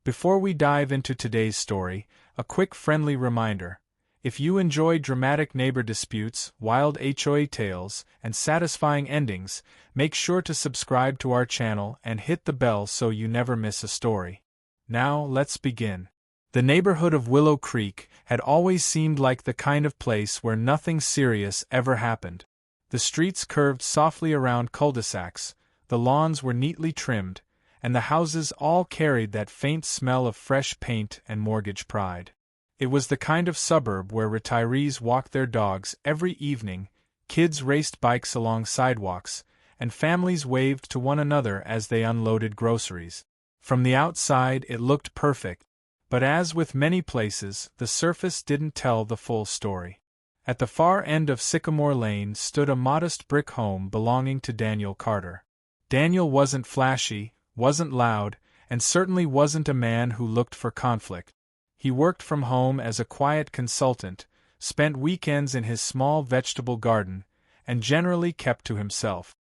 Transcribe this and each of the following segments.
Before we dive into today's story, a quick friendly reminder. If you enjoy dramatic neighbor disputes, wild HOA tales, and satisfying endings, make sure to subscribe to our channel and hit the bell so you never miss a story. Now, let's begin. The neighborhood of Willow Creek had always seemed like the kind of place where nothing serious ever happened. The streets curved softly around cul-de-sacs, the lawns were neatly trimmed, and the houses all carried that faint smell of fresh paint and mortgage pride. It was the kind of suburb where retirees walked their dogs every evening, kids raced bikes along sidewalks, and families waved to one another as they unloaded groceries. From the outside it looked perfect, but as with many places, the surface didn't tell the full story. At the far end of Sycamore Lane stood a modest brick home belonging to Daniel Carter. Daniel wasn't flashy, wasn't loud, and certainly wasn't a man who looked for conflict. He worked from home as a quiet consultant, spent weekends in his small vegetable garden, and generally kept to himself.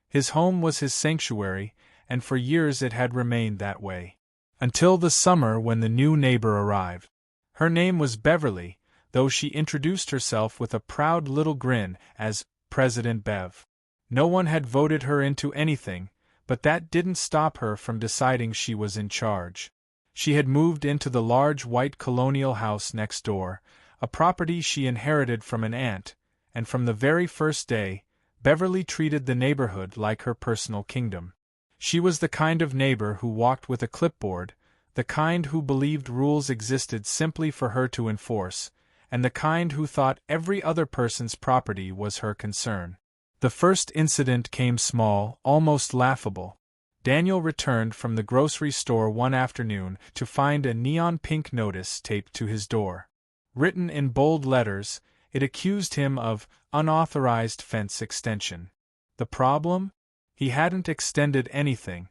His home was his sanctuary, and for years it had remained that way. Until the summer when the new neighbor arrived. Her name was Beverly, though she introduced herself with a proud little grin as President Bev. No one had voted her into anything, but that didn't stop her from deciding she was in charge. She had moved into the large white colonial house next door, a property she inherited from an aunt, and from the very first day, Beverly treated the neighborhood like her personal kingdom. She was the kind of neighbor who walked with a clipboard, the kind who believed rules existed simply for her to enforce, and the kind who thought every other person's property was her concern. The first incident came small, almost laughable. Daniel returned from the grocery store one afternoon to find a neon pink notice taped to his door. Written in bold letters, it accused him of unauthorized fence extension. The problem? He hadn't extended anything.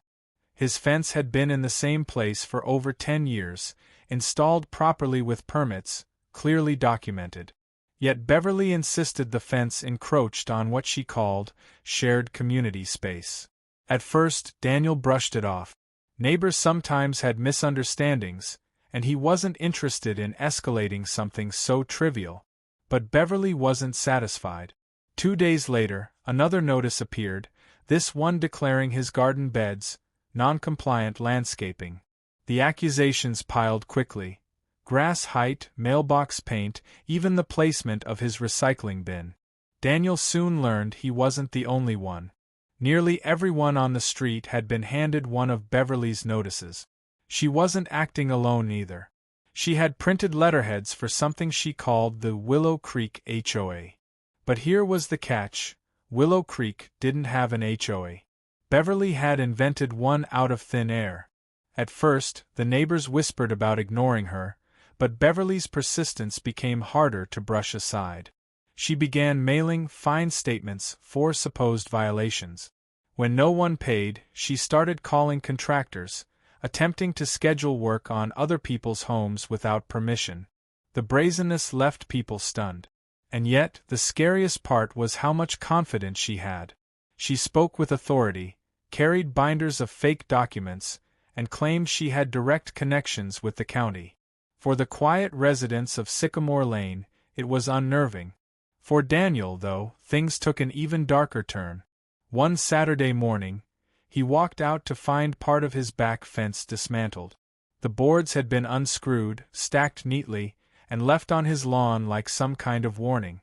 His fence had been in the same place for over 10 years, installed properly with permits, clearly documented. Yet Beverly insisted the fence encroached on what she called shared community space. At first, Daniel brushed it off. Neighbors sometimes had misunderstandings, and he wasn't interested in escalating something so trivial. But Beverly wasn't satisfied. 2 days later, another notice appeared, this one declaring his garden beds non-compliant landscaping. The accusations piled quickly. Grass height, mailbox paint, even the placement of his recycling bin. Daniel soon learned he wasn't the only one. Nearly everyone on the street had been handed one of Beverly's notices. She wasn't acting alone either. She had printed letterheads for something she called the Willow Creek HOA. But here was the catch: Willow Creek didn't have an HOA. Beverly had invented one out of thin air. At first, the neighbors whispered about ignoring her, but Beverly's persistence became harder to brush aside. She began mailing fine statements for supposed violations. When no one paid, she started calling contractors, attempting to schedule work on other people's homes without permission. The brazenness left people stunned. And yet, the scariest part was how much confidence she had. She spoke with authority, carried binders of fake documents, and claimed she had direct connections with the county. For the quiet residents of Sycamore Lane, it was unnerving. For Daniel, though, things took an even darker turn. One Saturday morning, he walked out to find part of his back fence dismantled. The boards had been unscrewed, stacked neatly, and left on his lawn like some kind of warning.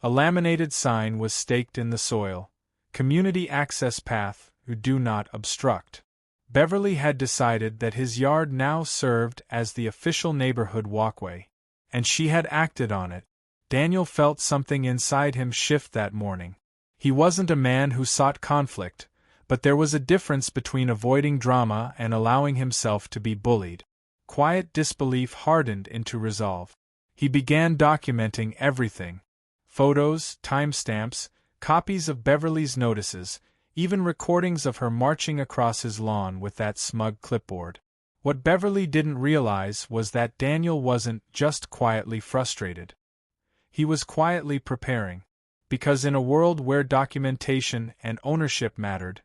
A laminated sign was staked in the soil: Community Access Path, Do Not Obstruct. Beverly had decided that his yard now served as the official neighborhood walkway, and she had acted on it. Daniel felt something inside him shift that morning. He wasn't a man who sought conflict, but there was a difference between avoiding drama and allowing himself to be bullied. Quiet disbelief hardened into resolve. He began documenting everything: photos, timestamps, copies of Beverly's notices, even recordings of her marching across his lawn with that smug clipboard. What Beverly didn't realize was that Daniel wasn't just quietly frustrated. He was quietly preparing. Because in a world where documentation and ownership mattered,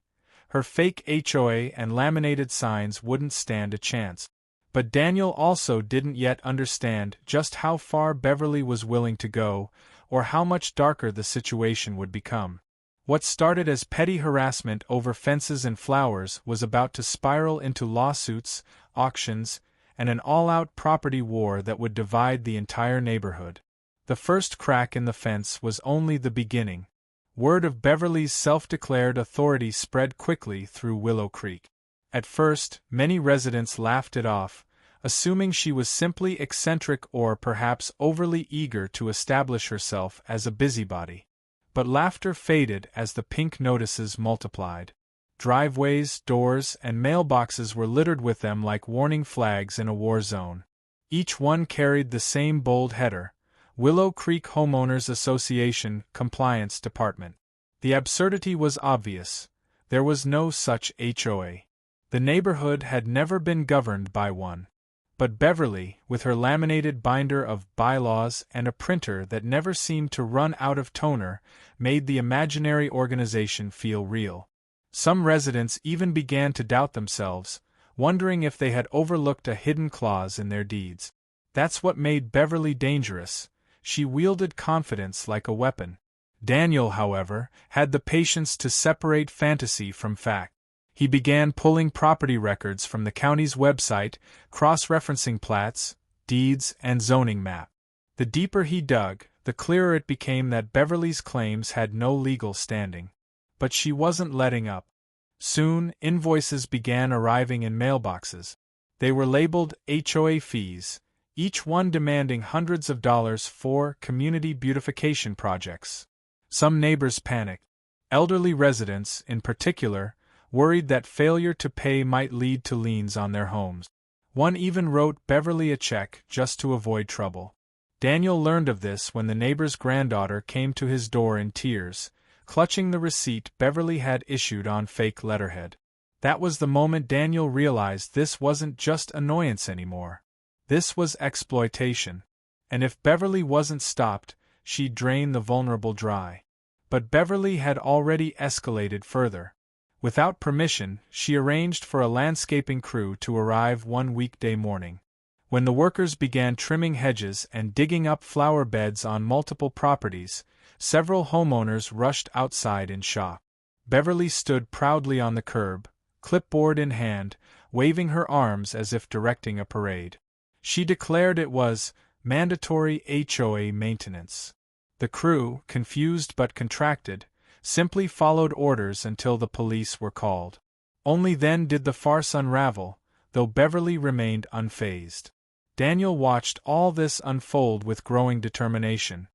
her fake HOA and laminated signs wouldn't stand a chance. But Daniel also didn't yet understand just how far Beverly was willing to go, or how much darker the situation would become. What started as petty harassment over fences and flowers was about to spiral into lawsuits, auctions, and an all-out property war that would divide the entire neighborhood. The first crack in the fence was only the beginning. Word of Beverly's self-declared authority spread quickly through Willow Creek. At first, many residents laughed it off, assuming she was simply eccentric or perhaps overly eager to establish herself as a busybody. But laughter faded as the pink notices multiplied. Driveways, doors, and mailboxes were littered with them like warning flags in a war zone. Each one carried the same bold header: Willow Creek Homeowners Association Compliance Department. The absurdity was obvious. There was no such HOA. The neighborhood had never been governed by one. But Beverly, with her laminated binder of bylaws and a printer that never seemed to run out of toner, made the imaginary organization feel real. Some residents even began to doubt themselves, wondering if they had overlooked a hidden clause in their deeds. That's what made Beverly dangerous. She wielded confidence like a weapon. Daniel, however, had the patience to separate fantasy from fact. He began pulling property records from the county's website, cross-referencing plats, deeds, and zoning map. The deeper he dug, the clearer it became that Beverly's claims had no legal standing. But she wasn't letting up. Soon, invoices began arriving in mailboxes. They were labeled HOA fees, each one demanding hundreds of dollars for community beautification projects. Some neighbors panicked. Elderly residents, in particular, worried that failure to pay might lead to liens on their homes. One even wrote Beverly a check just to avoid trouble. Daniel learned of this when the neighbor's granddaughter came to his door in tears, clutching the receipt Beverly had issued on fake letterhead. That was the moment Daniel realized this wasn't just annoyance anymore. This was exploitation. And if Beverly wasn't stopped, she'd drain the vulnerable dry. But Beverly had already escalated further. Without permission, she arranged for a landscaping crew to arrive one weekday morning. When the workers began trimming hedges and digging up flower beds on multiple properties, several homeowners rushed outside in shock. Beverly stood proudly on the curb, clipboard in hand, waving her arms as if directing a parade. She declared it was mandatory HOA maintenance. The crew, confused but contracted, simply followed orders until the police were called. Only then did the farce unravel, though Beverly remained unfazed. Daniel watched all this unfold with growing determination.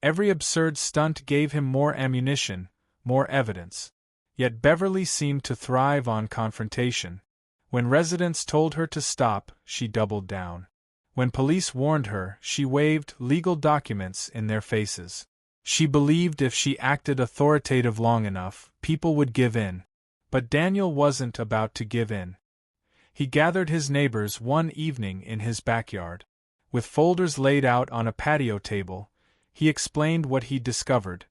Every absurd stunt gave him more ammunition, more evidence. Yet Beverly seemed to thrive on confrontation. When residents told her to stop, she doubled down. When police warned her, she waved legal documents in their faces. She believed if she acted authoritative long enough, people would give in. But Daniel wasn't about to give in. He gathered his neighbors one evening in his backyard. With folders laid out on a patio table, he explained what he'd discovered.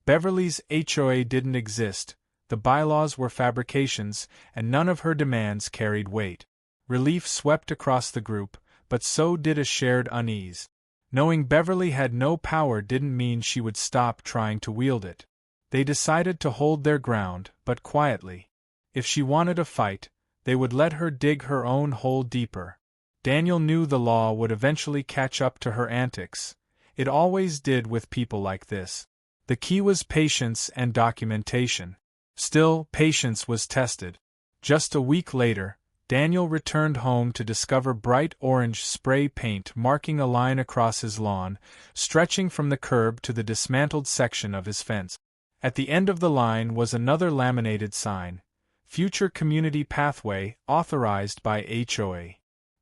Beverly's HOA didn't exist, the bylaws were fabrications, and none of her demands carried weight. Relief swept across the group, but so did a shared unease. Knowing Beverly had no power didn't mean she would stop trying to wield it. They decided to hold their ground, but quietly. If she wanted a fight, they would let her dig her own hole deeper. Daniel knew the law would eventually catch up to her antics. It always did with people like this. The key was patience and documentation. Still, patience was tested. Just a week later, Daniel returned home to discover bright orange spray paint marking a line across his lawn, stretching from the curb to the dismantled section of his fence. At the end of the line was another laminated sign: Future Community Pathway, authorized by HOA.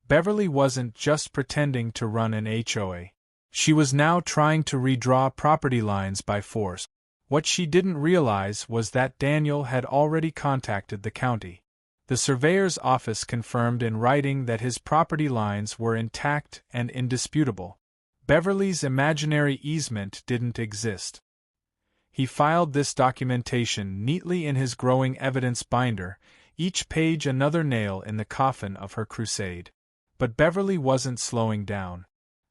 Beverly wasn't just pretending to run an HOA. She was now trying to redraw property lines by force. What she didn't realize was that Daniel had already contacted the county. The surveyor's office confirmed in writing that his property lines were intact and indisputable. Beverly's imaginary easement didn't exist. He filed this documentation neatly in his growing evidence binder, each page another nail in the coffin of her crusade. But Beverly wasn't slowing down.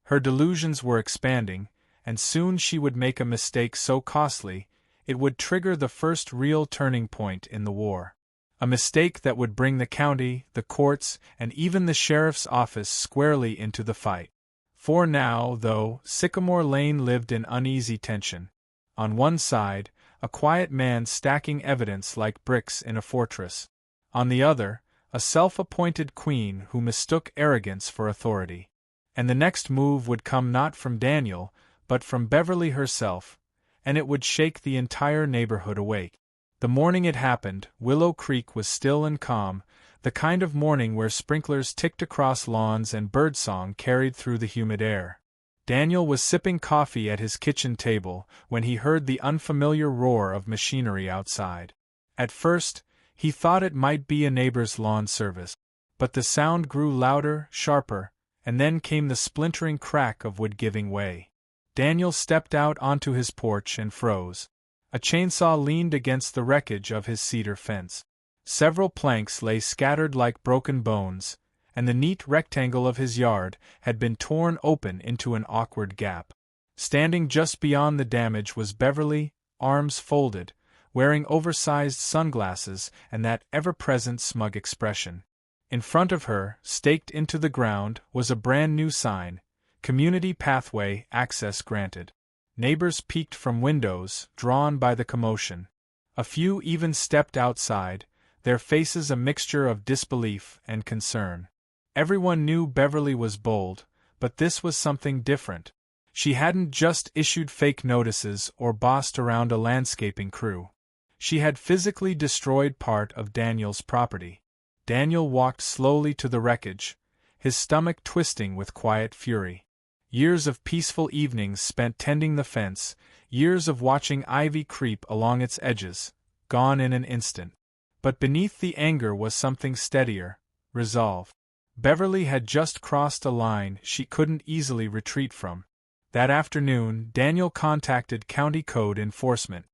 Her delusions were expanding, and soon she would make a mistake so costly, it would trigger the first real turning point in the war. A mistake that would bring the county, the courts, and even the sheriff's office squarely into the fight. For now, though, Sycamore Lane lived in uneasy tension. On one side, a quiet man stacking evidence like bricks in a fortress. On the other, a self-appointed queen who mistook arrogance for authority. And the next move would come not from Daniel, but from Beverly herself, and it would shake the entire neighborhood awake. The morning it happened, Willow Creek was still and calm, the kind of morning where sprinklers ticked across lawns and birdsong carried through the humid air. Daniel was sipping coffee at his kitchen table when he heard the unfamiliar roar of machinery outside. At first, he thought it might be a neighbor's lawn service. But the sound grew louder, sharper, and then came the splintering crack of wood giving way. Daniel stepped out onto his porch and froze. A chainsaw leaned against the wreckage of his cedar fence. Several planks lay scattered like broken bones, and the neat rectangle of his yard had been torn open into an awkward gap. Standing just beyond the damage was Beverly, arms folded, wearing oversized sunglasses and that ever-present smug expression. In front of her, staked into the ground, was a brand-new sign, "Community Pathway, Access Granted." Neighbors peeked from windows, drawn by the commotion. A few even stepped outside, their faces a mixture of disbelief and concern. Everyone knew Beverly was bold, but this was something different. She hadn't just issued fake notices or bossed around a landscaping crew. She had physically destroyed part of Daniel's property. Daniel walked slowly to the wreckage, his stomach twisting with quiet fury. Years of peaceful evenings spent tending the fence, years of watching ivy creep along its edges, gone in an instant. But beneath the anger was something steadier, resolve. Beverly had just crossed a line she couldn't easily retreat from. That afternoon, Daniel contacted County Code Enforcement.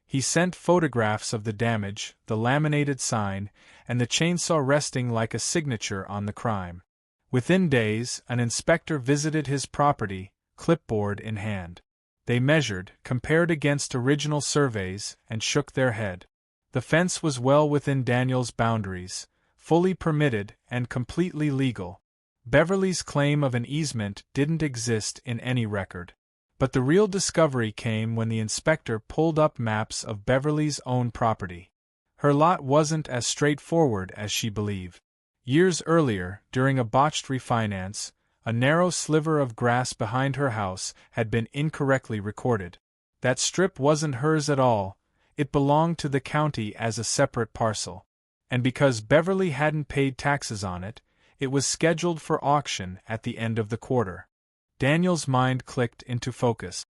He sent photographs of the damage, the laminated sign, and the chainsaw resting like a signature on the crime. Within days, an inspector visited his property, clipboard in hand. They measured, compared against original surveys, and shook their head. The fence was well within Daniel's boundaries, fully permitted and completely legal. Beverly's claim of an easement didn't exist in any record. But the real discovery came when the inspector pulled up maps of Beverly's own property. Her lot wasn't as straightforward as she believed. Years earlier, during a botched refinance, a narrow sliver of grass behind her house had been incorrectly recorded. That strip wasn't hers at all, it belonged to the county as a separate parcel. And because Beverly hadn't paid taxes on it, it was scheduled for auction at the end of the quarter. Daniel's mind clicked into focus.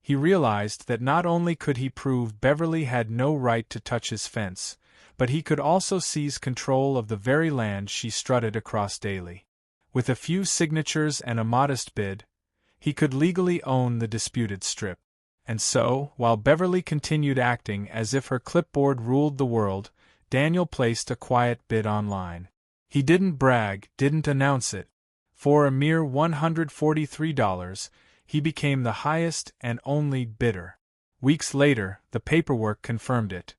He realized that not only could he prove Beverly had no right to touch his fence, but he could also seize control of the very land she strutted across daily. With a few signatures and a modest bid, he could legally own the disputed strip. And so, while Beverly continued acting as if her clipboard ruled the world, Daniel placed a quiet bid online. He didn't brag, didn't announce it. For a mere $143, he became the highest and only bidder. Weeks later, the paperwork confirmed it.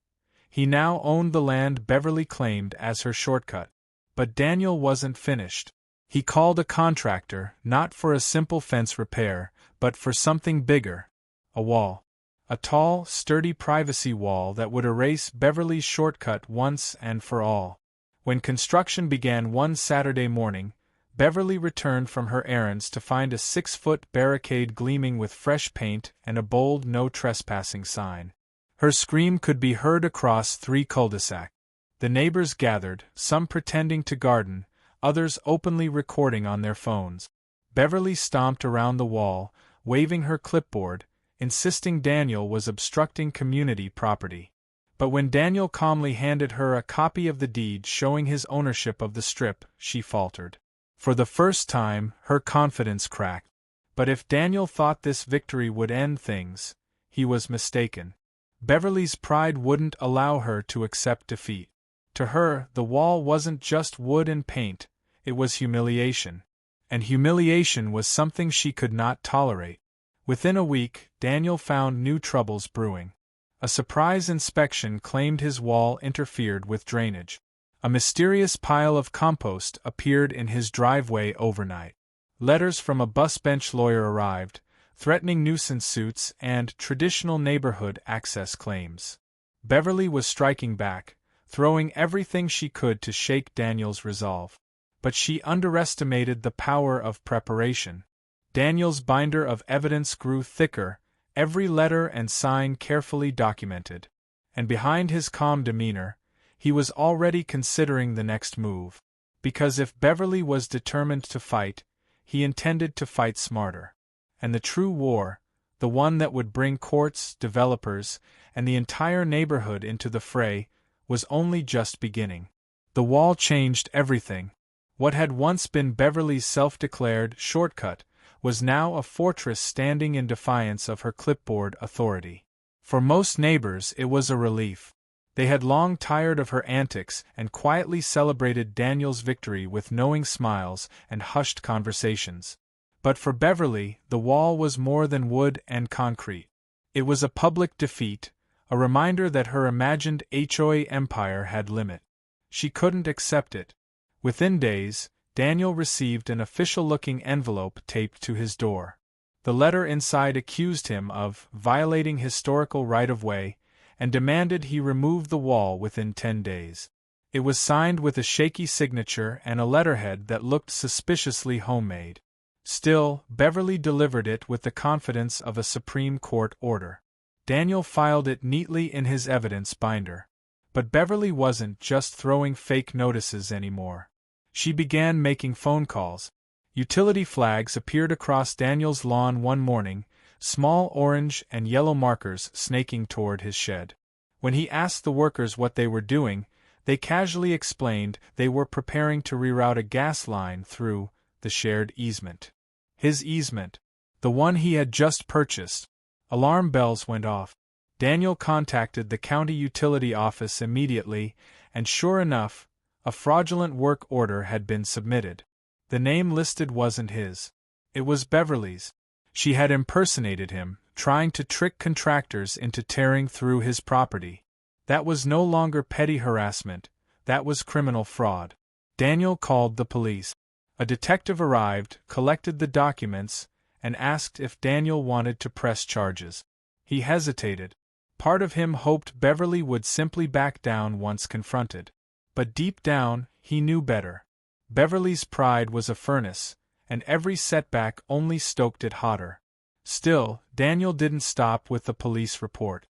He now owned the land Beverly claimed as her shortcut. But Daniel wasn't finished. He called a contractor, not for a simple fence repair, but for something bigger. A wall. A tall, sturdy privacy wall that would erase Beverly's shortcut once and for all. When construction began one Saturday morning, Beverly returned from her errands to find a 6-foot barricade gleaming with fresh paint and a bold "No Trespassing" sign. Her scream could be heard across 3 cul-de-sacs. The neighbors gathered, some pretending to garden, others openly recording on their phones. Beverly stomped around the wall, waving her clipboard, insisting Daniel was obstructing community property. But when Daniel calmly handed her a copy of the deed showing his ownership of the strip, she faltered. For the first time, her confidence cracked. But if Daniel thought this victory would end things, he was mistaken. Beverly's pride wouldn't allow her to accept defeat. To her, the wall wasn't just wood and paint, it was humiliation. And humiliation was something she could not tolerate. Within a week, Daniel found new troubles brewing. A surprise inspection claimed his wall interfered with drainage. A mysterious pile of compost appeared in his driveway overnight. Letters from a bus bench lawyer arrived, threatening nuisance suits and traditional neighborhood access claims. Beverly was striking back, throwing everything she could to shake Daniel's resolve. But she underestimated the power of preparation. Daniel's binder of evidence grew thicker, every letter and sign carefully documented. And behind his calm demeanor, he was already considering the next move. Because if Beverly was determined to fight, he intended to fight smarter. And the true war, the one that would bring courts, developers, and the entire neighborhood into the fray, was only just beginning. The wall changed everything. What had once been Beverly's self-declared shortcut was now a fortress standing in defiance of her clipboard authority. For most neighbors it was a relief. They had long tired of her antics and quietly celebrated Daniel's victory with knowing smiles and hushed conversations. But for Beverly, the wall was more than wood and concrete. It was a public defeat, a reminder that her imagined HOA empire had limit. She couldn't accept it. Within days, Daniel received an official-looking envelope taped to his door. The letter inside accused him of violating historical right-of-way and demanded he remove the wall within 10 days. It was signed with a shaky signature and a letterhead that looked suspiciously homemade. Still, Beverly delivered it with the confidence of a Supreme Court order. Daniel filed it neatly in his evidence binder. But Beverly wasn't just throwing fake notices anymore. She began making phone calls. Utility flags appeared across Daniel's lawn one morning, small orange and yellow markers snaking toward his shed. When he asked the workers what they were doing, they casually explained they were preparing to reroute a gas line through the shared easement. His easement. The one he had just purchased. Alarm bells went off. Daniel contacted the county utility office immediately, and sure enough, a fraudulent work order had been submitted. The name listed wasn't his. It was Beverly's. She had impersonated him, trying to trick contractors into tearing through his property. That was no longer petty harassment, that was criminal fraud. Daniel called the police. A detective arrived, collected the documents, and asked if Daniel wanted to press charges. He hesitated. Part of him hoped Beverly would simply back down once confronted. But deep down, he knew better. Beverly's pride was a furnace, and every setback only stoked it hotter. Still, Daniel didn't stop with the police report.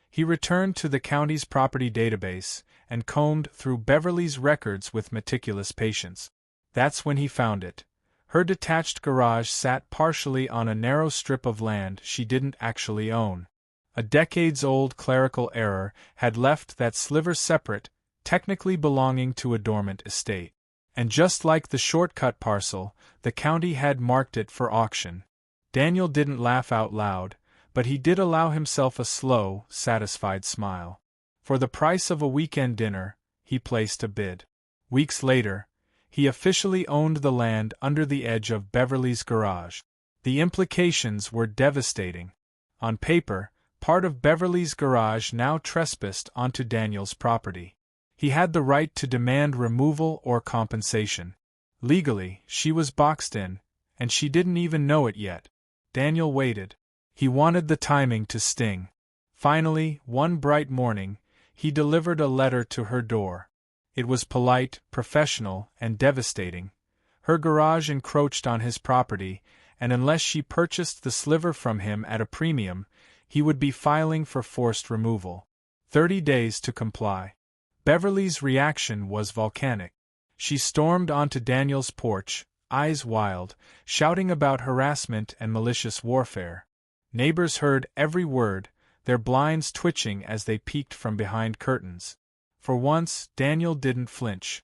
He returned to the county's property database and combed through Beverly's records with meticulous patience. That's when he found it. Her detached garage sat partially on a narrow strip of land she didn't actually own. A decades-old clerical error had left that sliver separate, technically belonging to a dormant estate. And just like the shortcut parcel, the county had marked it for auction. Daniel didn't laugh out loud, but he did allow himself a slow, satisfied smile. For the price of a weekend dinner, he placed a bid. Weeks later, he officially owned the land under the edge of Beverly's garage. The implications were devastating. On paper, part of Beverly's garage now trespassed onto Daniel's property. He had the right to demand removal or compensation. Legally, she was boxed in, and she didn't even know it yet. Daniel waited. He wanted the timing to sting. Finally, one bright morning, he delivered a letter to her door. It was polite, professional, and devastating. Her garage encroached on his property, and unless she purchased the sliver from him at a premium, he would be filing for forced removal. 30 days to comply. Beverly's reaction was volcanic. She stormed onto Daniel's porch, eyes wild, shouting about harassment and malicious warfare. Neighbors heard every word, their blinds twitching as they peeked from behind curtains. For once, Daniel didn't flinch.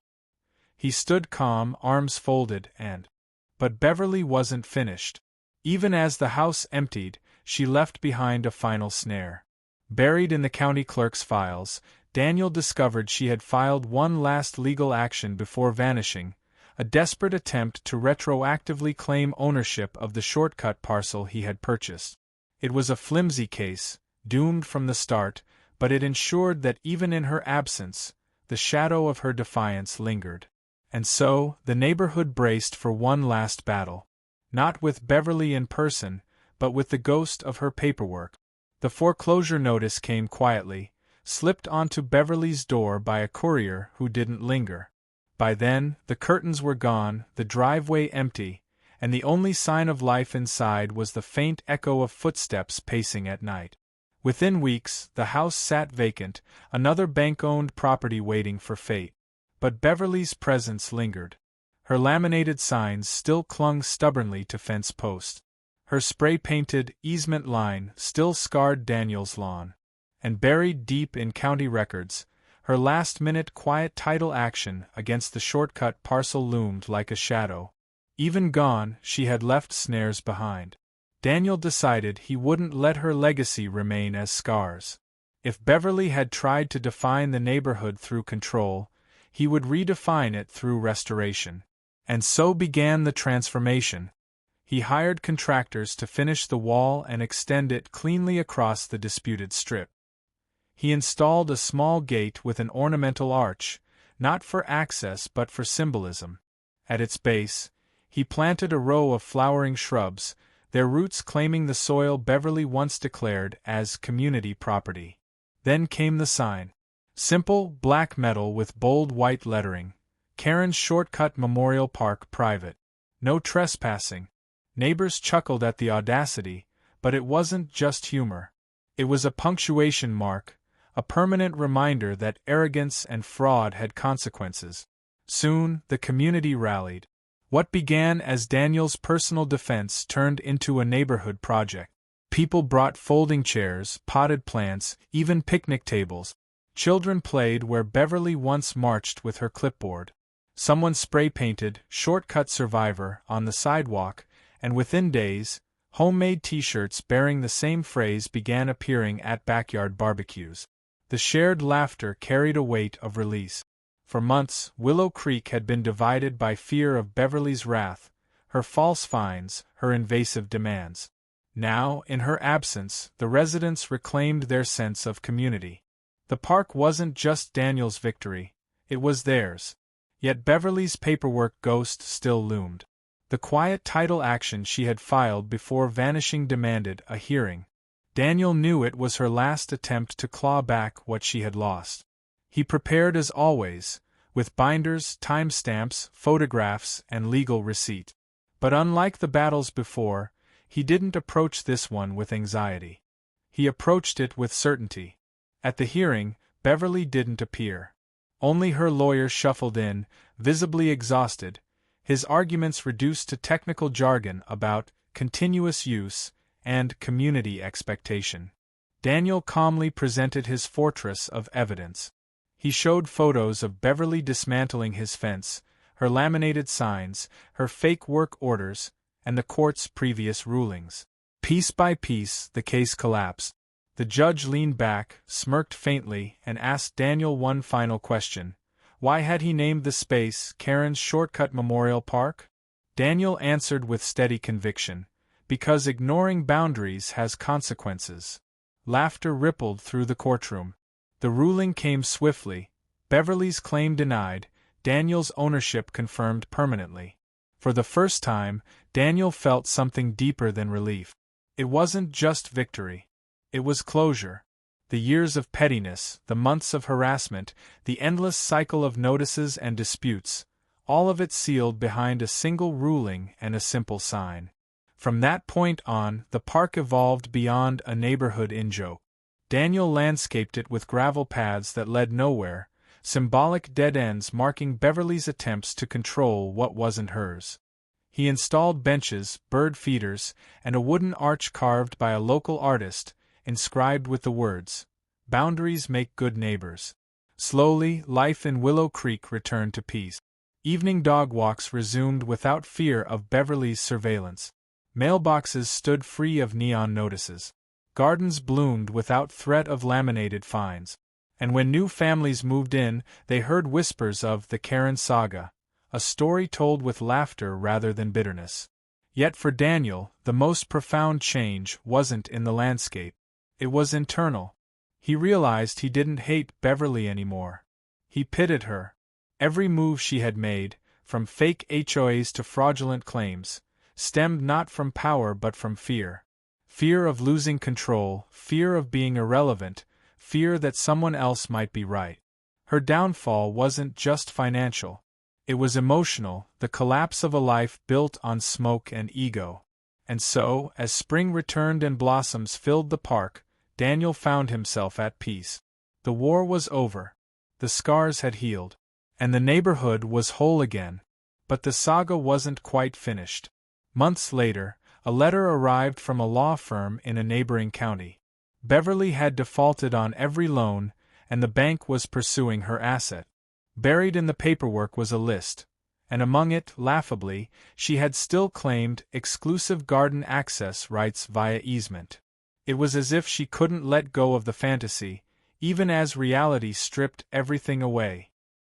He stood calm, arms folded, But Beverly wasn't finished. Even as the house emptied, she left behind a final snare. Buried in the county clerk's files, Daniel discovered she had filed one last legal action before vanishing, a desperate attempt to retroactively claim ownership of the shortcut parcel he had purchased. It was a flimsy case, doomed from the start, but it ensured that even in her absence, the shadow of her defiance lingered. And so, the neighborhood braced for one last battle. Not with Beverly in person, but with the ghost of her paperwork. The foreclosure notice came quietly, slipped onto Beverly's door by a courier who didn't linger. By then, the curtains were gone, the driveway empty, and the only sign of life inside was the faint echo of footsteps pacing at night. Within weeks, the house sat vacant, another bank-owned property waiting for fate. But Beverly's presence lingered. Her laminated signs still clung stubbornly to fence posts. Her spray-painted easement line still scarred Daniel's lawn. And buried deep in county records, her last-minute quiet title action against the shortcut parcel loomed like a shadow. Even gone, she had left snares behind. Daniel decided he wouldn't let her legacy remain as scars. If Beverly had tried to define the neighborhood through control, he would redefine it through restoration. And so began the transformation. He hired contractors to finish the wall and extend it cleanly across the disputed strip. He installed a small gate with an ornamental arch, not for access but for symbolism. At its base, he planted a row of flowering shrubs, their roots claiming the soil Beverly once declared as community property. Then came the sign. Simple, black metal with bold white lettering. Karen's Shortcut Memorial Park Private. No trespassing. Neighbors chuckled at the audacity, but it wasn't just humor. It was a punctuation mark, a permanent reminder that arrogance and fraud had consequences. Soon, the community rallied. What began as Daniel's personal defense turned into a neighborhood project. People brought folding chairs, potted plants, even picnic tables. Children played where Beverly once marched with her clipboard. Someone spray-painted "Shortcut Survivor" on the sidewalk, and within days, homemade t-shirts bearing the same phrase began appearing at backyard barbecues. The shared laughter carried a weight of release. For months, Willow Creek had been divided by fear of Beverly's wrath, her false fines, her invasive demands. Now, in her absence, the residents reclaimed their sense of community. The park wasn't just Daniel's victory, it was theirs. Yet Beverly's paperwork ghost still loomed. The quiet title action she had filed before vanishing demanded a hearing. Daniel knew it was her last attempt to claw back what she had lost. He prepared as always, with binders, timestamps, photographs, and legal receipt. But unlike the battles before, he didn't approach this one with anxiety. He approached it with certainty. At the hearing, Beverly didn't appear. Only her lawyer shuffled in, visibly exhausted, his arguments reduced to technical jargon about continuous use and community expectation. Daniel calmly presented his fortress of evidence. He showed photos of Beverly dismantling his fence, her laminated signs, her fake work orders, and the court's previous rulings. Piece by piece, the case collapsed. The judge leaned back, smirked faintly, and asked Daniel one final question. Why had he named the space Karen's Shortcut Memorial Park? Daniel answered with steady conviction. Because ignoring boundaries has consequences. Laughter rippled through the courtroom. The ruling came swiftly. Beverly's claim denied, Daniel's ownership confirmed permanently. For the first time, Daniel felt something deeper than relief. It wasn't just victory. It was closure. The years of pettiness, the months of harassment, the endless cycle of notices and disputes, all of it sealed behind a single ruling and a simple sign. From that point on, the park evolved beyond a neighborhood in-joke. Daniel landscaped it with gravel paths that led nowhere, symbolic dead ends marking Beverly's attempts to control what wasn't hers. He installed benches, bird feeders, and a wooden arch carved by a local artist, inscribed with the words, "Boundaries make good neighbors." Slowly, life in Willow Creek returned to peace. Evening dog walks resumed without fear of Beverly's surveillance. Mailboxes stood free of neon notices. Gardens bloomed without threat of laminated fines. And when new families moved in, they heard whispers of the Karen saga, a story told with laughter rather than bitterness. Yet for Daniel, the most profound change wasn't in the landscape. It was internal. He realized he didn't hate Beverly anymore. He pitied her. Every move she had made, from fake HOAs to fraudulent claims, stemmed not from power but from fear. Fear of losing control, fear of being irrelevant, fear that someone else might be right. Her downfall wasn't just financial. It was emotional, the collapse of a life built on smoke and ego. And so, as spring returned and blossoms filled the park, Daniel found himself at peace. The war was over. The scars had healed. And the neighborhood was whole again. But the saga wasn't quite finished. Months later, a letter arrived from a law firm in a neighboring county. Beverly had defaulted on every loan, and the bank was pursuing her asset. Buried in the paperwork was a list, and among it, laughably, she had still claimed exclusive garden access rights via easement. It was as if she couldn't let go of the fantasy, even as reality stripped everything away.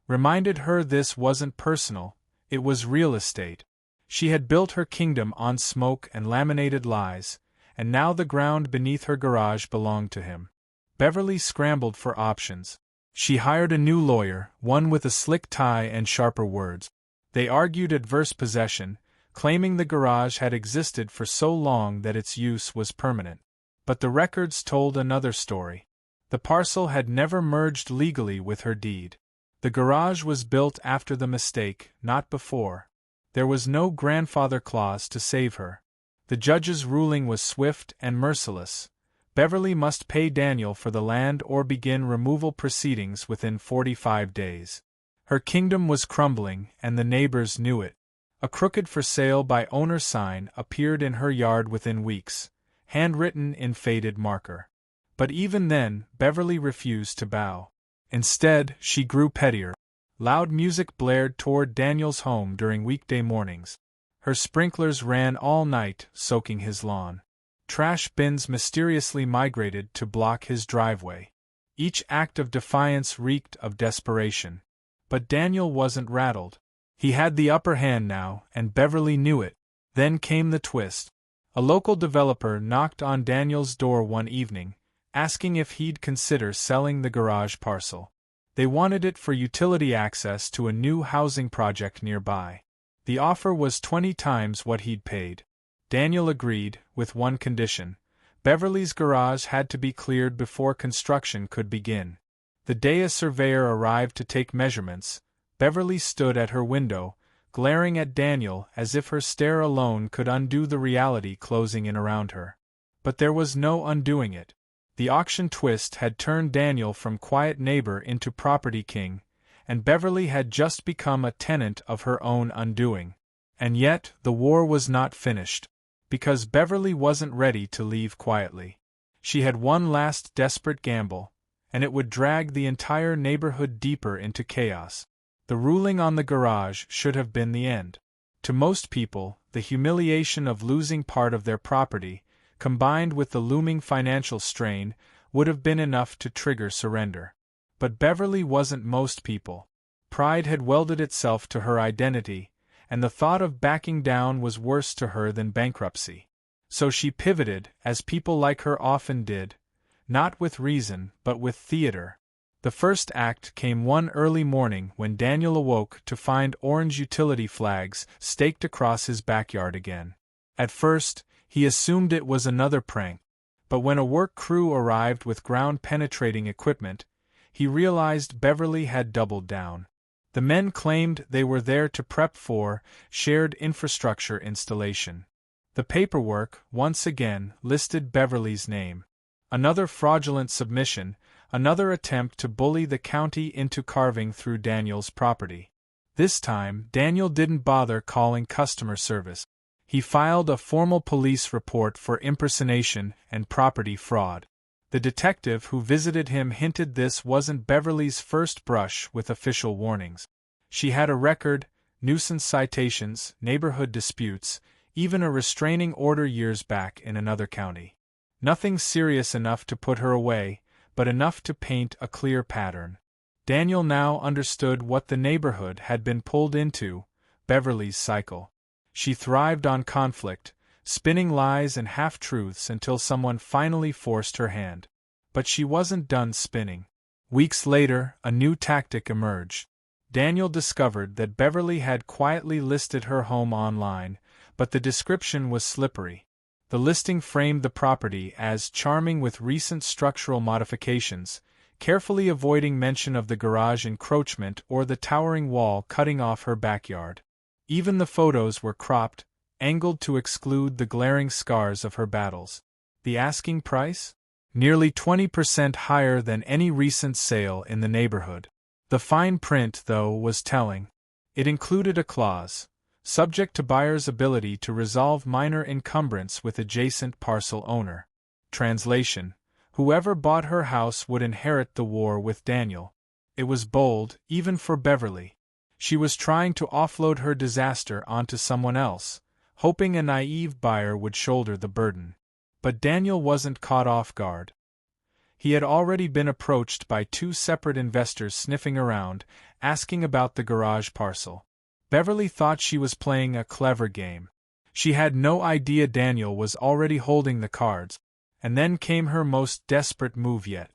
Reminded her this wasn't personal, it was real estate. She had built her kingdom on smoke and laminated lies, and now the ground beneath her garage belonged to him. Beverly scrambled for options. She hired a new lawyer, one with a slick tie and sharper words. They argued adverse possession, claiming the garage had existed for so long that its use was permanent. But the records told another story. The parcel had never merged legally with her deed. The garage was built after the mistake, not before. There was no grandfather clause to save her. The judge's ruling was swift and merciless. Beverly must pay Daniel for the land or begin removal proceedings within 45 days. Her kingdom was crumbling, and the neighbors knew it. A crooked for sale by owner sign appeared in her yard within weeks, handwritten in faded marker. But even then, Beverly refused to bow. Instead, she grew pettier. Loud music blared toward Daniel's home during weekday mornings. Her sprinklers ran all night, soaking his lawn. Trash bins mysteriously migrated to block his driveway. Each act of defiance reeked of desperation. But Daniel wasn't rattled. He had the upper hand now, and Beverly knew it. Then came the twist. A local developer knocked on Daniel's door one evening, asking if he'd consider selling the garage parcel. They wanted it for utility access to a new housing project nearby. The offer was 20 times what he'd paid. Daniel agreed, with one condition. Beverly's garage had to be cleared before construction could begin. The day a surveyor arrived to take measurements, Beverly stood at her window, glaring at Daniel as if her stare alone could undo the reality closing in around her. But there was no undoing it. The auction twist had turned Daniel from quiet neighbor into property king, and Beverly had just become a tenant of her own undoing. And yet, the war was not finished. Because Beverly wasn't ready to leave quietly. She had one last desperate gamble, and it would drag the entire neighborhood deeper into chaos. The ruling on the garage should have been the end. To most people, the humiliation of losing part of their property, combined with the looming financial strain, would have been enough to trigger surrender. But Beverly wasn't most people. Pride had welded itself to her identity, and the thought of backing down was worse to her than bankruptcy. So she pivoted, as people like her often did, not with reason but with theater. The first act came one early morning when Daniel awoke to find orange utility flags staked across his backyard again. At first, he assumed it was another prank, but when a work crew arrived with ground-penetrating equipment, he realized Beverly had doubled down. The men claimed they were there to prep for shared infrastructure installation. The paperwork, once again, listed Beverly's name. Another fraudulent submission, another attempt to bully the county into carving through Daniel's property. This time, Daniel didn't bother calling customer service. He filed a formal police report for impersonation and property fraud. The detective who visited him hinted this wasn't Beverly's first brush with official warnings. She had a record, nuisance citations, neighborhood disputes, even a restraining order years back in another county. Nothing serious enough to put her away, but enough to paint a clear pattern. Daniel now understood what the neighborhood had been pulled into, Beverly's cycle. She thrived on conflict, spinning lies and half-truths until someone finally forced her hand. But she wasn't done spinning. Weeks later, a new tactic emerged. Daniel discovered that Beverly had quietly listed her home online, but the description was slippery. The listing framed the property as charming with recent structural modifications, carefully avoiding mention of the garage encroachment or the towering wall cutting off her backyard. Even the photos were cropped, angled to exclude the glaring scars of her battles. The asking price? Nearly 20% higher than any recent sale in the neighborhood. The fine print, though, was telling. It included a clause, subject to buyer's ability to resolve minor encumbrance with adjacent parcel owner. Translation: whoever bought her house would inherit the war with Daniel. It was bold, even for Beverly. She was trying to offload her disaster onto someone else, hoping a naive buyer would shoulder the burden. But Daniel wasn't caught off guard. He had already been approached by 2 separate investors sniffing around, asking about the garage parcel. Beverly thought she was playing a clever game. She had no idea Daniel was already holding the cards. And then came her most desperate move yet.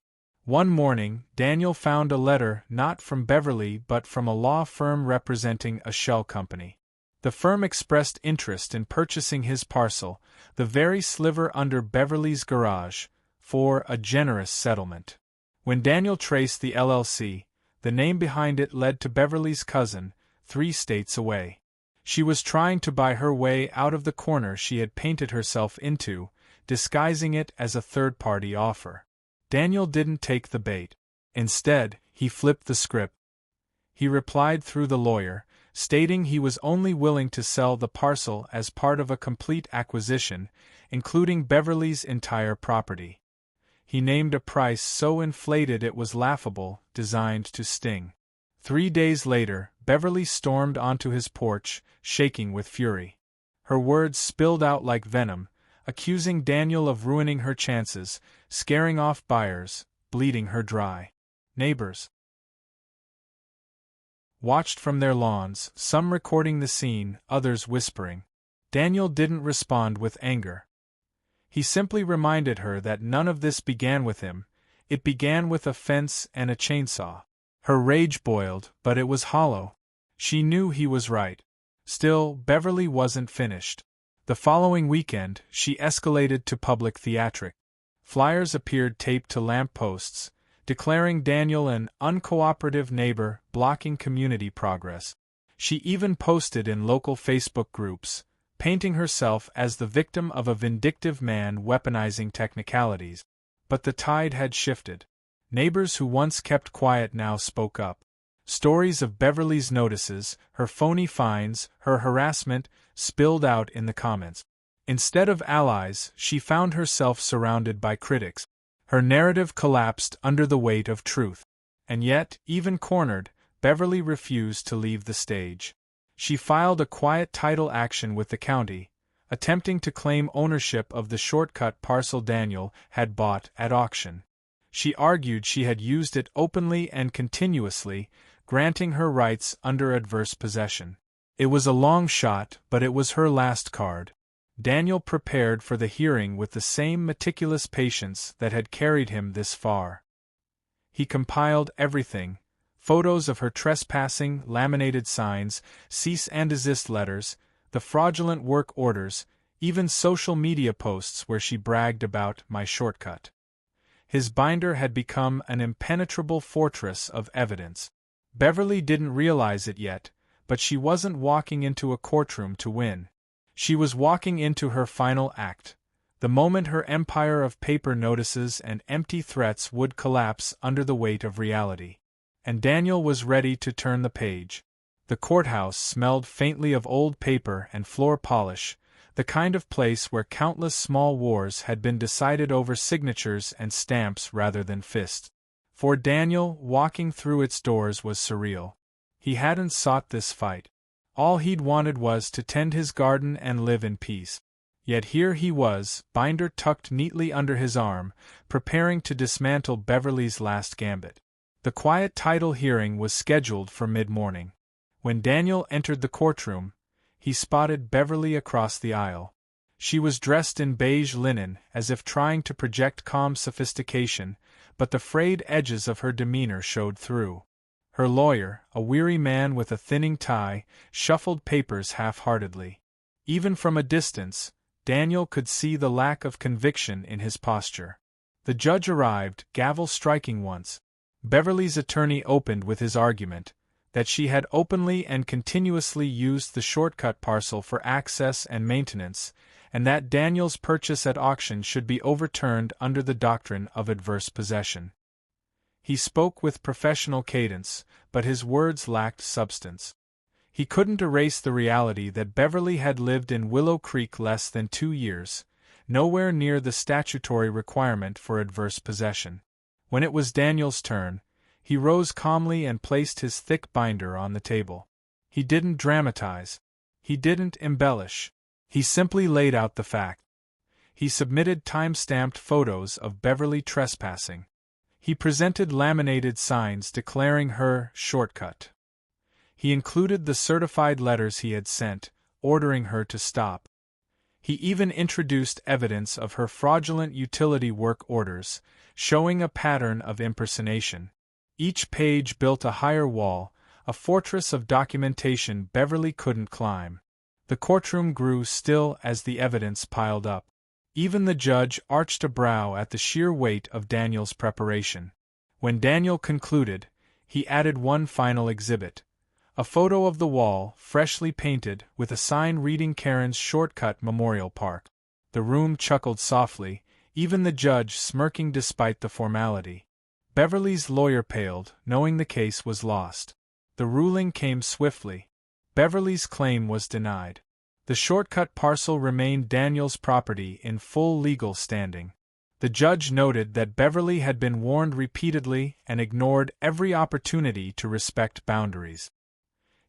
One morning, Daniel found a letter not from Beverly but from a law firm representing a shell company. The firm expressed interest in purchasing his parcel, the very sliver under Beverly's garage, for a generous settlement. When Daniel traced the LLC, the name behind it led to Beverly's cousin, 3 states away. She was trying to buy her way out of the corner she had painted herself into, disguising it as a third-party offer. Daniel didn't take the bait. Instead, he flipped the script. He replied through the lawyer, stating he was only willing to sell the parcel as part of a complete acquisition, including Beverly's entire property. He named a price so inflated it was laughable, designed to sting. 3 days later, Beverly stormed onto his porch, shaking with fury. Her words spilled out like venom, accusing Daniel of ruining her chances, scaring off buyers, bleeding her dry. Neighbors watched from their lawns, some recording the scene, others whispering. Daniel didn't respond with anger. He simply reminded her that none of this began with him, it began with a fence and a chainsaw. Her rage boiled, but it was hollow. She knew he was right. Still, Beverly wasn't finished. The following weekend, she escalated to public theatrics. Flyers appeared taped to lamp posts, declaring Daniel an uncooperative neighbor blocking community progress. She even posted in local Facebook groups, painting herself as the victim of a vindictive man weaponizing technicalities. But the tide had shifted. Neighbors who once kept quiet now spoke up. Stories of Beverly's notices, her phony fines, her harassment, spilled out in the comments. Instead of allies, she found herself surrounded by critics. Her narrative collapsed under the weight of truth. And yet, even cornered, Beverly refused to leave the stage. She filed a quiet title action with the county, attempting to claim ownership of the shortcut parcel Daniel had bought at auction. She argued she had used it openly and continuously, granting her rights under adverse possession. It was a long shot, but it was her last card. Daniel prepared for the hearing with the same meticulous patience that had carried him this far. He compiled everything: photos of her trespassing, laminated signs, cease and desist letters, the fraudulent work orders, even social media posts where she bragged about my shortcut. His binder had become an impenetrable fortress of evidence. Beverly didn't realize it yet, but she wasn't walking into a courtroom to win. She was walking into her final act, the moment her empire of paper notices and empty threats would collapse under the weight of reality. And Daniel was ready to turn the page. The courthouse smelled faintly of old paper and floor polish, the kind of place where countless small wars had been decided over signatures and stamps rather than fists. For Daniel, walking through its doors was surreal. He hadn't sought this fight. All he'd wanted was to tend his garden and live in peace. Yet here he was, binder tucked neatly under his arm, preparing to dismantle Beverly's last gambit. The quiet title hearing was scheduled for mid-morning. When Daniel entered the courtroom, he spotted Beverly across the aisle. She was dressed in beige linen, as if trying to project calm sophistication, but the frayed edges of her demeanor showed through. Her lawyer, a weary man with a thinning tie, shuffled papers half-heartedly. Even from a distance, Daniel could see the lack of conviction in his posture. The judge arrived, gavel striking once. Beverly's attorney opened with his argument that she had openly and continuously used the shortcut parcel for access and maintenance, and that Daniel's purchase at auction should be overturned under the doctrine of adverse possession. He spoke with professional cadence, but his words lacked substance. He couldn't erase the reality that Beverly had lived in Willow Creek less than 2 years, nowhere near the statutory requirement for adverse possession. When it was Daniel's turn, he rose calmly and placed his thick binder on the table. He didn't dramatize. He didn't embellish. He simply laid out the fact. He submitted time-stamped photos of Beverly trespassing. He presented laminated signs declaring her shortcut. He included the certified letters he had sent, ordering her to stop. He even introduced evidence of her fraudulent utility work orders, showing a pattern of impersonation. Each page built a higher wall, a fortress of documentation Beverly couldn't climb. The courtroom grew still as the evidence piled up. Even the judge arched a brow at the sheer weight of Daniel's preparation. When Daniel concluded, he added one final exhibit. A photo of the wall, freshly painted, with a sign reading Karen's Shortcut Memorial Park. The room chuckled softly, even the judge smirking despite the formality. Beverly's lawyer paled, knowing the case was lost. The ruling came swiftly. Beverly's claim was denied. The shortcut parcel remained Daniel's property in full legal standing. The judge noted that Beverly had been warned repeatedly and ignored every opportunity to respect boundaries.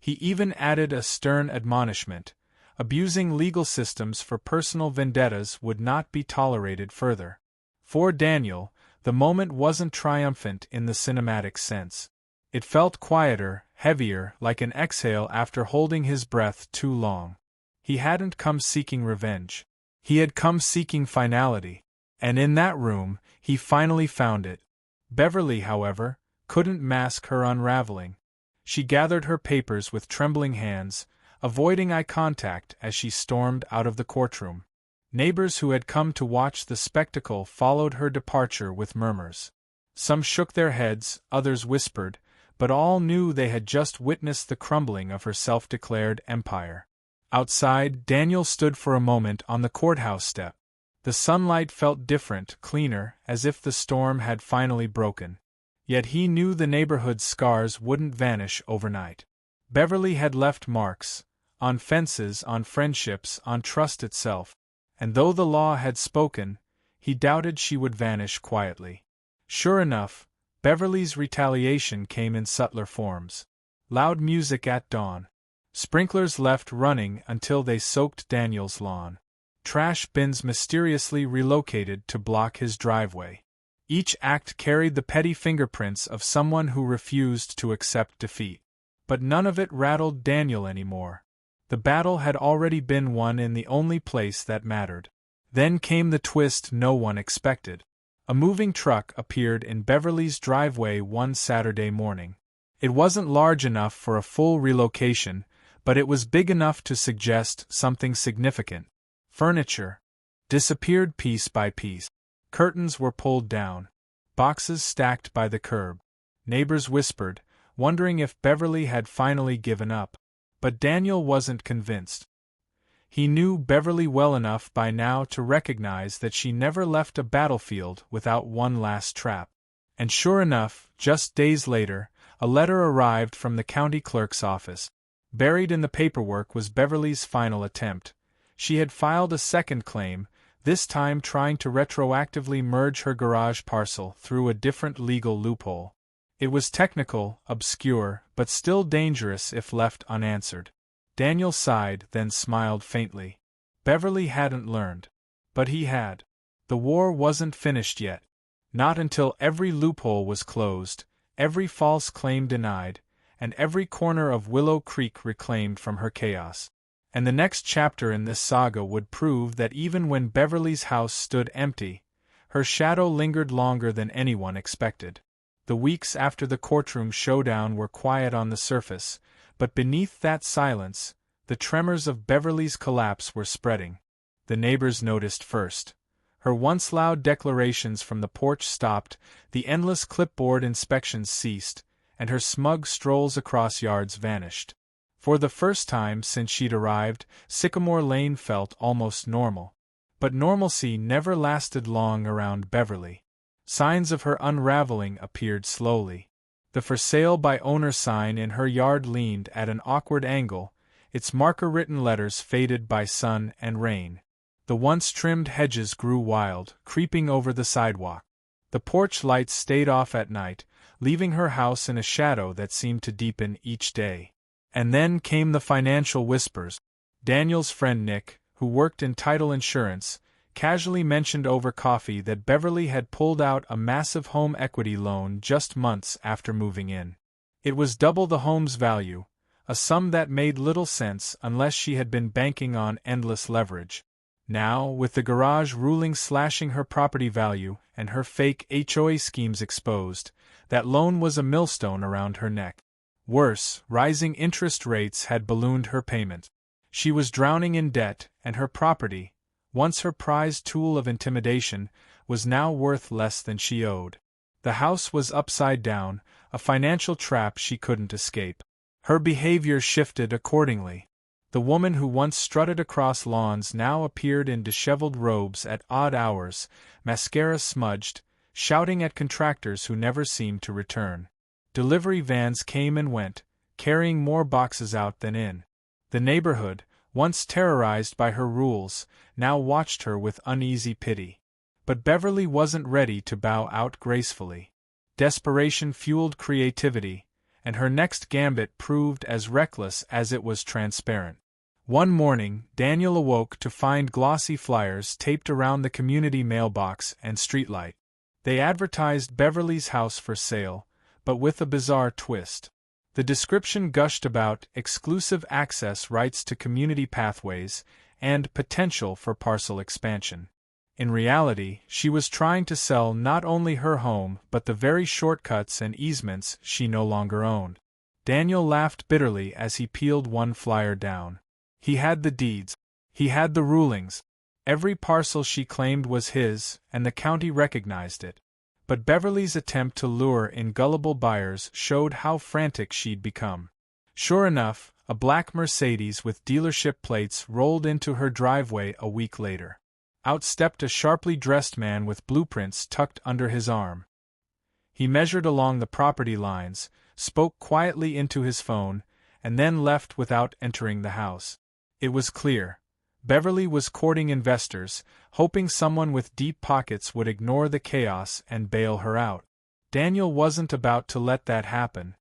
He even added a stern admonishment: abusing legal systems for personal vendettas would not be tolerated further. For Daniel, the moment wasn't triumphant in the cinematic sense. It felt quieter, heavier, like an exhale after holding his breath too long. He hadn't come seeking revenge. He had come seeking finality. And in that room, he finally found it. Beverly, however, couldn't mask her unraveling. She gathered her papers with trembling hands, avoiding eye contact as she stormed out of the courtroom. Neighbors who had come to watch the spectacle followed her departure with murmurs. Some shook their heads, others whispered, but all knew they had just witnessed the crumbling of her self-declared empire. Outside, Daniel stood for a moment on the courthouse step. The sunlight felt different, cleaner, as if the storm had finally broken. Yet he knew the neighborhood's scars wouldn't vanish overnight. Beverly had left marks, on fences, on friendships, on trust itself, and though the law had spoken, he doubted she would vanish quietly. Sure enough, Beverly's retaliation came in subtler forms. Loud music at dawn. Sprinklers left running until they soaked Daniel's lawn. Trash bins mysteriously relocated to block his driveway. Each act carried the petty fingerprints of someone who refused to accept defeat. But none of it rattled Daniel anymore. The battle had already been won in the only place that mattered. Then came the twist no one expected. A moving truck appeared in Beverly's driveway one Saturday morning. It wasn't large enough for a full relocation, but it was big enough to suggest something significant. Furniture disappeared piece by piece. Curtains were pulled down. Boxes stacked by the curb. Neighbors whispered, wondering if Beverly had finally given up. But Daniel wasn't convinced. He knew Beverly well enough by now to recognize that she never left a battlefield without one last trap. And sure enough, just days later, a letter arrived from the county clerk's office. Buried in the paperwork was Beverly's final attempt. She had filed a second claim, this time trying to retroactively merge her garage parcel through a different legal loophole. It was technical, obscure, but still dangerous if left unanswered. Daniel sighed, then smiled faintly. Beverly hadn't learned. But he had. The war wasn't finished yet. Not until every loophole was closed, every false claim denied, and every corner of Willow Creek reclaimed from her chaos. And the next chapter in this saga would prove that even when Beverly's house stood empty, her shadow lingered longer than anyone expected. The weeks after the courtroom showdown were quiet on the surface, but beneath that silence, the tremors of Beverly's collapse were spreading. The neighbors noticed first. Her once loud declarations from the porch stopped, the endless clipboard inspections ceased, and her smug strolls across yards vanished. For the first time since she'd arrived, Sycamore Lane felt almost normal. But normalcy never lasted long around Beverly. Signs of her unraveling appeared slowly. The for sale by owner sign in her yard leaned at an awkward angle, its marker-written letters faded by sun and rain. The once trimmed hedges grew wild, creeping over the sidewalk. The porch lights stayed off at night, leaving her house in a shadow that seemed to deepen each day. And then came the financial whispers. Daniel's friend Nick, who worked in title insurance, casually mentioned over coffee that Beverly had pulled out a massive home equity loan just months after moving in. It was double the home's value, a sum that made little sense unless she had been banking on endless leverage. Now, with the garage ruling slashing her property value and her fake HOA schemes exposed, that loan was a millstone around her neck. Worse, rising interest rates had ballooned her payment. She was drowning in debt, and her property, once her prized tool of intimidation, was now worth less than she owed. The house was upside down, a financial trap she couldn't escape. Her behavior shifted accordingly. The woman who once strutted across lawns now appeared in disheveled robes at odd hours, mascara smudged, shouting at contractors who never seemed to return. Delivery vans came and went, carrying more boxes out than in. The neighborhood, once terrorized by her rules, now watched her with uneasy pity. But Beverly wasn't ready to bow out gracefully. Desperation fueled creativity, and her next gambit proved as reckless as it was transparent. One morning, Daniel awoke to find glossy flyers taped around the community mailbox and streetlight. They advertised Beverly's house for sale, but with a bizarre twist. The description gushed about exclusive access rights to community pathways and potential for parcel expansion. In reality, she was trying to sell not only her home but the very shortcuts and easements she no longer owned. Daniel laughed bitterly as he peeled one flyer down. He had the deeds. He had the rulings. Every parcel she claimed was his, and the county recognized it. But Beverly's attempt to lure in gullible buyers showed how frantic she'd become. Sure enough, a black Mercedes with dealership plates rolled into her driveway a week later. Out stepped a sharply dressed man with blueprints tucked under his arm. He measured along the property lines, spoke quietly into his phone, and then left without entering the house. It was clear. Beverly was courting investors, hoping someone with deep pockets would ignore the chaos and bail her out. Daniel wasn't about to let that happen.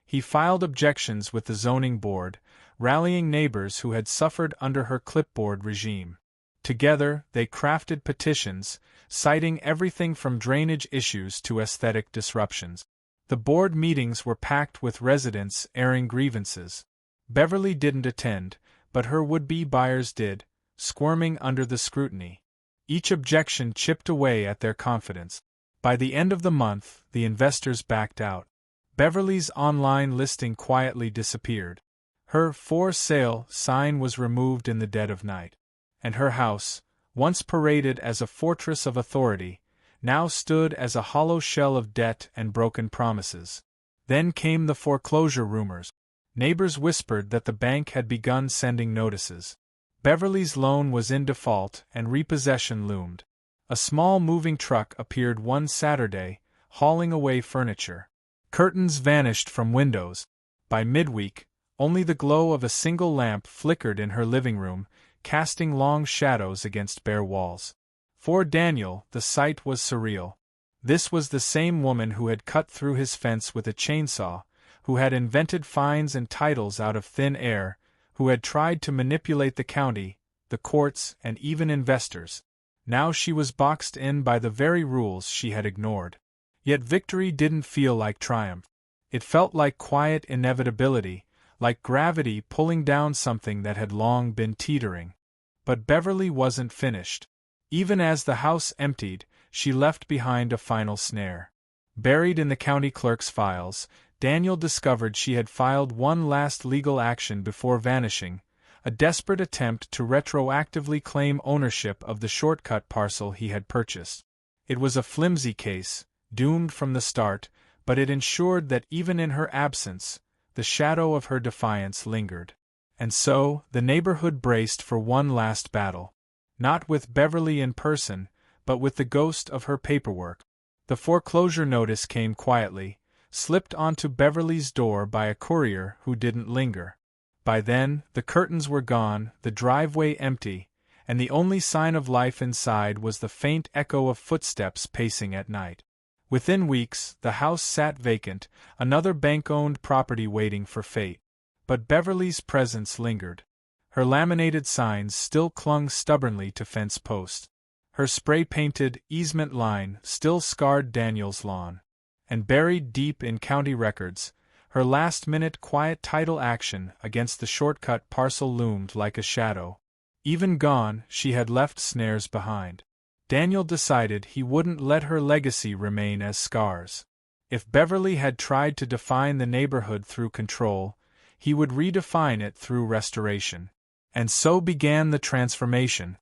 He filed objections with the zoning board, rallying neighbors who had suffered under her clipboard regime. Together, they crafted petitions, citing everything from drainage issues to aesthetic disruptions. The board meetings were packed with residents airing grievances. Beverly didn't attend, but her would-be buyers did, squirming under the scrutiny. Each objection chipped away at their confidence. By the end of the month, the investors backed out. Beverly's online listing quietly disappeared. Her for sale sign was removed in the dead of night. And her house, once paraded as a fortress of authority, now stood as a hollow shell of debt and broken promises. Then came the foreclosure rumors. Neighbors whispered that the bank had begun sending notices. Beverly's loan was in default and repossession loomed. A small moving truck appeared one Saturday, hauling away furniture. Curtains vanished from windows. By midweek, only the glow of a single lamp flickered in her living room, casting long shadows against bare walls. For Daniel, the sight was surreal. This was the same woman who had cut through his fence with a chainsaw, who had invented fines and titles out of thin air, who had tried to manipulate the county, the courts, and even investors. Now she was boxed in by the very rules she had ignored. Yet victory didn't feel like triumph. It felt like quiet inevitability, like gravity pulling down something that had long been teetering. But Beverly wasn't finished. Even as the house emptied, she left behind a final snare. Buried in the county clerk's files, Daniel discovered she had filed one last legal action before vanishing, a desperate attempt to retroactively claim ownership of the shortcut parcel he had purchased. It was a flimsy case, doomed from the start, but it ensured that even in her absence, the shadow of her defiance lingered. And so, the neighborhood braced for one last battle. Not with Beverly in person, but with the ghost of her paperwork. The foreclosure notice came quietly, slipped onto Beverly's door by a courier who didn't linger. By then, the curtains were gone, the driveway empty, and the only sign of life inside was the faint echo of footsteps pacing at night. Within weeks, the house sat vacant, another bank-owned property waiting for fate. But Beverly's presence lingered. Her laminated signs still clung stubbornly to fence posts. Her spray-painted easement line still scarred Daniel's lawn. And buried deep in county records, her last-minute quiet title action against the shortcut parcel loomed like a shadow. Even gone, she had left snares behind. Daniel decided he wouldn't let her legacy remain as scars. If Beverly had tried to define the neighborhood through control, he would redefine it through restoration. And so began the transformation.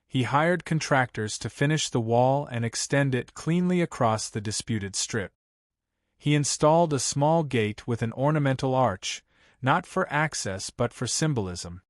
He hired contractors to finish the wall and extend it cleanly across the disputed strip. He installed a small gate with an ornamental arch, not for access but for symbolism.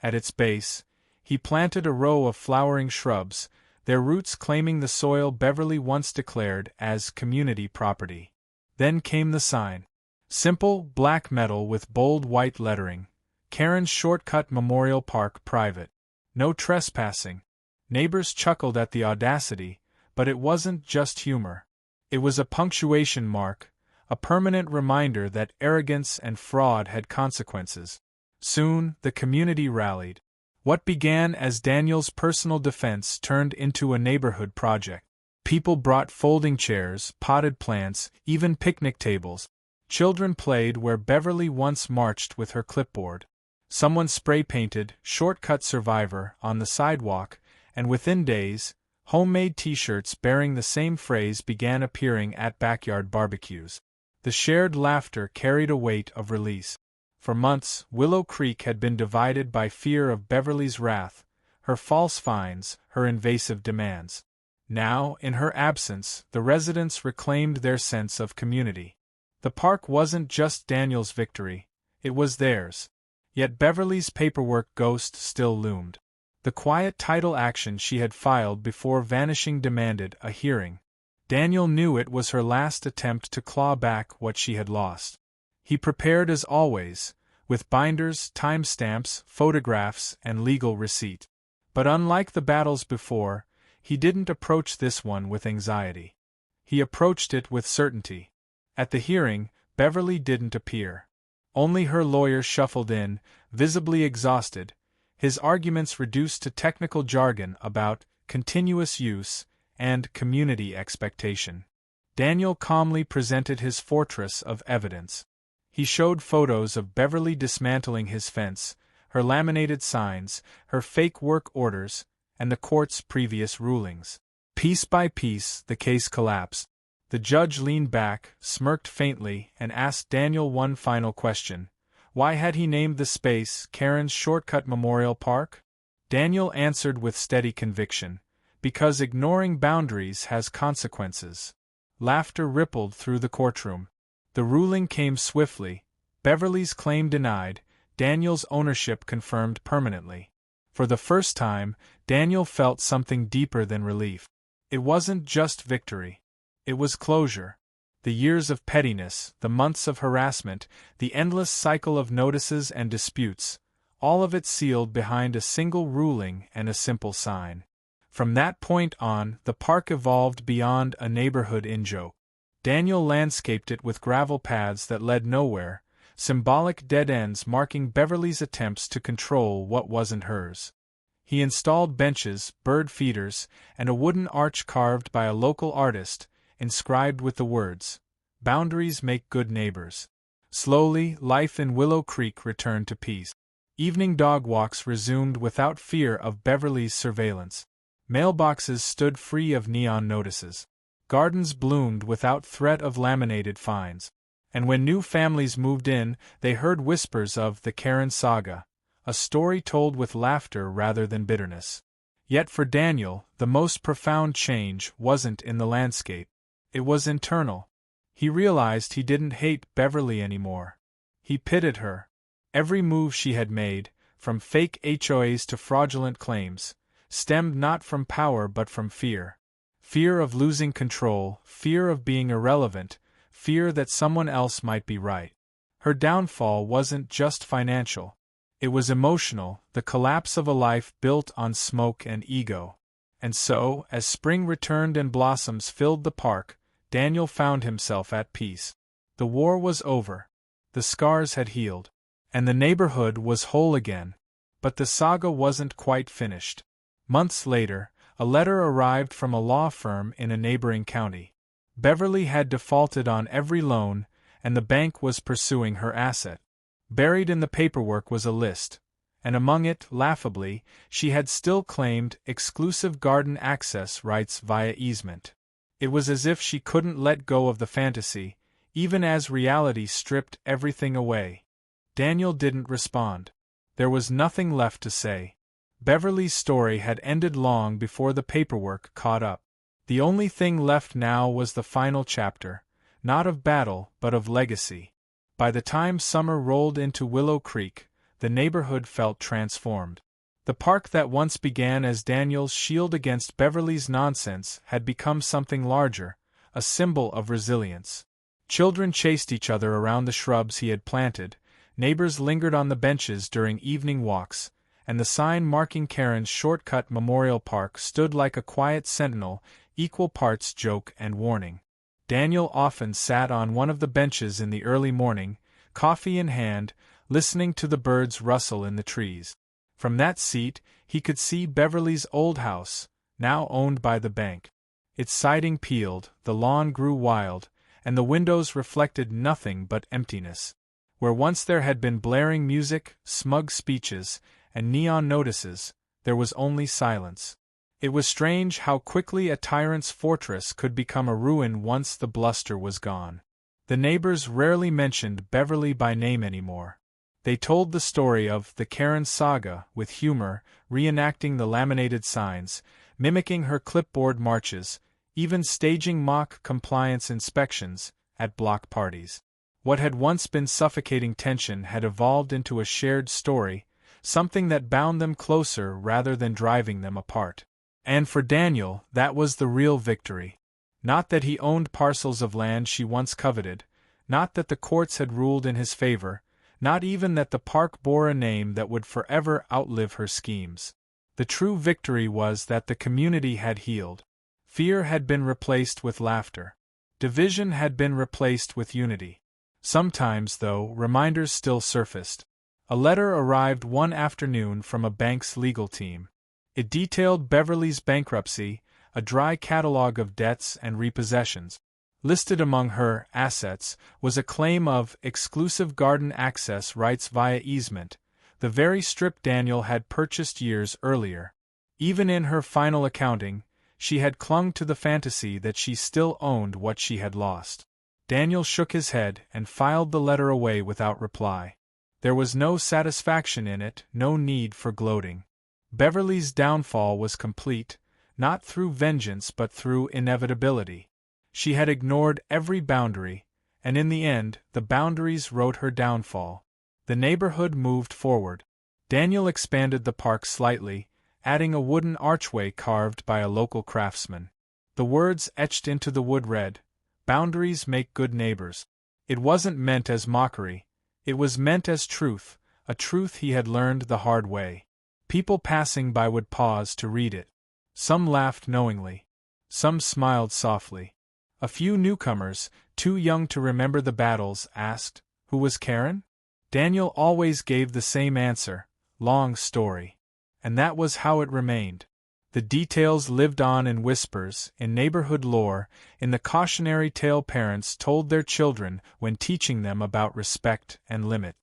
At its base, he planted a row of flowering shrubs, their roots claiming the soil Beverly once declared as community property. Then came the sign. Simple, black metal with bold white lettering. Karen's Shortcut Memorial Park Private. No trespassing. Neighbors chuckled at the audacity, but it wasn't just humor. It was a punctuation mark, a permanent reminder that arrogance and fraud had consequences. Soon, the community rallied. What began as Daniel's personal defense turned into a neighborhood project. People brought folding chairs, potted plants, even picnic tables. Children played where Beverly once marched with her clipboard. Someone spray-painted "Shortcut Survivor" on the sidewalk, and within days, homemade t-shirts bearing the same phrase began appearing at backyard barbecues. The shared laughter carried a weight of release. For months, Willow Creek had been divided by fear of Beverly's wrath, her false fines, her invasive demands. Now, in her absence, the residents reclaimed their sense of community. The park wasn't just Daniel's victory, it was theirs. Yet Beverly's paperwork ghost still loomed. The quiet title action she had filed before vanishing demanded a hearing. Daniel knew it was her last attempt to claw back what she had lost. He prepared as always, with binders, timestamps, photographs, and legal receipt. But unlike the battles before, he didn't approach this one with anxiety. He approached it with certainty. At the hearing, Beverly didn't appear. Only her lawyer shuffled in, visibly exhausted, his arguments reduced to technical jargon about continuous use and community expectation. Daniel calmly presented his fortress of evidence. He showed photos of Beverly dismantling his fence, her laminated signs, her fake work orders, and the court's previous rulings. Piece by piece, the case collapsed. The judge leaned back, smirked faintly, and asked Daniel one final question. Why had he named the space Karen's Shortcut Memorial Park? Daniel answered with steady conviction. Because ignoring boundaries has consequences. Laughter rippled through the courtroom. The ruling came swiftly. Beverly's claim denied, Daniel's ownership confirmed permanently. For the first time, Daniel felt something deeper than relief. It wasn't just victory. It was closure. The years of pettiness, the months of harassment, the endless cycle of notices and disputes, all of it sealed behind a single ruling and a simple sign. From that point on, the park evolved beyond a neighborhood in-joke. Daniel landscaped it with gravel paths that led nowhere, symbolic dead ends marking Beverly's attempts to control what wasn't hers. He installed benches, bird feeders, and a wooden arch carved by a local artist, inscribed with the words, "Boundaries make good neighbors." Slowly, life in Willow Creek returned to peace. Evening dog walks resumed without fear of Beverly's surveillance. Mailboxes stood free of neon notices. Gardens bloomed without threat of laminated fines. And when new families moved in, they heard whispers of the Karen saga, a story told with laughter rather than bitterness. Yet for Daniel, the most profound change wasn't in the landscape. It was internal. He realized he didn't hate Beverly anymore. He pitied her. Every move she had made, from fake HOAs to fraudulent claims, stemmed not from power but from fear. Fear of losing control, fear of being irrelevant, fear that someone else might be right. Her downfall wasn't just financial. It was emotional, the collapse of a life built on smoke and ego. And so, as spring returned and blossoms filled the park, Daniel found himself at peace. The war was over. The scars had healed. And the neighborhood was whole again. But the saga wasn't quite finished. Months later, a letter arrived from a law firm in a neighboring county. Beverly had defaulted on every loan, and the bank was pursuing her asset. Buried in the paperwork was a list, and among it, laughably, she had still claimed exclusive garden access rights via easement. It was as if she couldn't let go of the fantasy, even as reality stripped everything away. Daniel didn't respond. There was nothing left to say. Beverly's story had ended long before the paperwork caught up. The only thing left now was the final chapter, not of battle but of legacy. By the time summer rolled into Willow Creek, the neighborhood felt transformed. The park that once began as Daniel's shield against Beverly's nonsense had become something larger, a symbol of resilience. Children chased each other around the shrubs he had planted, neighbors lingered on the benches during evening walks, and the sign marking Karen's shortcut Memorial Park stood like a quiet sentinel, equal parts joke and warning. Daniel often sat on one of the benches in the early morning, coffee in hand, listening to the birds rustle in the trees. From that seat, he could see Beverly's old house, now owned by the bank. Its siding peeled, the lawn grew wild, and the windows reflected nothing but emptiness. Where once there had been blaring music, smug speeches, and neon notices, there was only silence. It was strange how quickly a tyrant's fortress could become a ruin once the bluster was gone. The neighbors rarely mentioned Beverly by name anymore. They told the story of the Karen saga with humor, reenacting the laminated signs, mimicking her clipboard marches, even staging mock compliance inspections at block parties. What had once been suffocating tension had evolved into a shared story, something that bound them closer rather than driving them apart. And for Daniel, that was the real victory. Not that he owned parcels of land she once coveted, not that the courts had ruled in his favor, not even that the park bore a name that would forever outlive her schemes. The true victory was that the community had healed. Fear had been replaced with laughter. Division had been replaced with unity. Sometimes, though, reminders still surfaced. A letter arrived one afternoon from a bank's legal team. It detailed Beverly's bankruptcy, a dry catalogue of debts and repossessions. Listed among her assets was a claim of exclusive garden access rights via easement, the very strip Daniel had purchased years earlier. Even in her final accounting, she had clung to the fantasy that she still owned what she had lost. Daniel shook his head and filed the letter away without reply. There was no satisfaction in it, no need for gloating. Beverly's downfall was complete, not through vengeance but through inevitability. She had ignored every boundary, and in the end, the boundaries wrote her downfall. The neighborhood moved forward. Daniel expanded the park slightly, adding a wooden archway carved by a local craftsman. The words etched into the wood read, "Boundaries make good neighbors." It wasn't meant as mockery. It was meant as truth, a truth he had learned the hard way. People passing by would pause to read it. Some laughed knowingly. Some smiled softly. A few newcomers, too young to remember the battles, asked, "Who was Karen?" Daniel always gave the same answer, "Long story." And that was how it remained. The details lived on in whispers, in neighborhood lore, in the cautionary tale parents told their children when teaching them about respect and limit.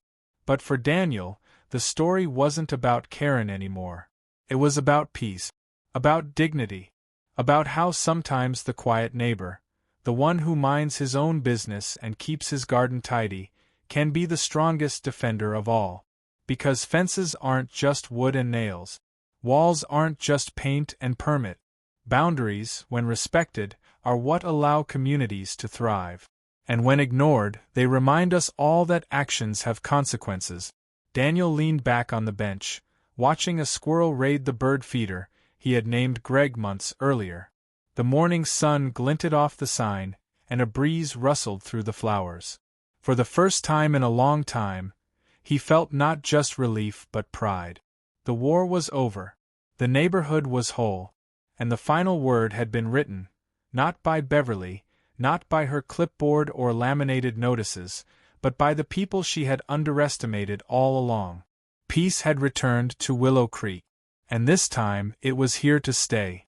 But for Daniel, the story wasn't about Karen anymore. It was about peace, about dignity, about how sometimes the quiet neighbor, the one who minds his own business and keeps his garden tidy, can be the strongest defender of all. Because fences aren't just wood and nails. Walls aren't just paint and permit. Boundaries, when respected, are what allow communities to thrive. And when ignored, they remind us all that actions have consequences. Daniel leaned back on the bench, watching a squirrel raid the bird feeder he had named Greg months earlier. The morning sun glinted off the sign, and a breeze rustled through the flowers. For the first time in a long time, he felt not just relief but pride. The war was over. The neighborhood was whole. And the final word had been written, not by Beverly, not by her clipboard or laminated notices, but by the people she had underestimated all along. Peace had returned to Willow Creek. And this time it was here to stay.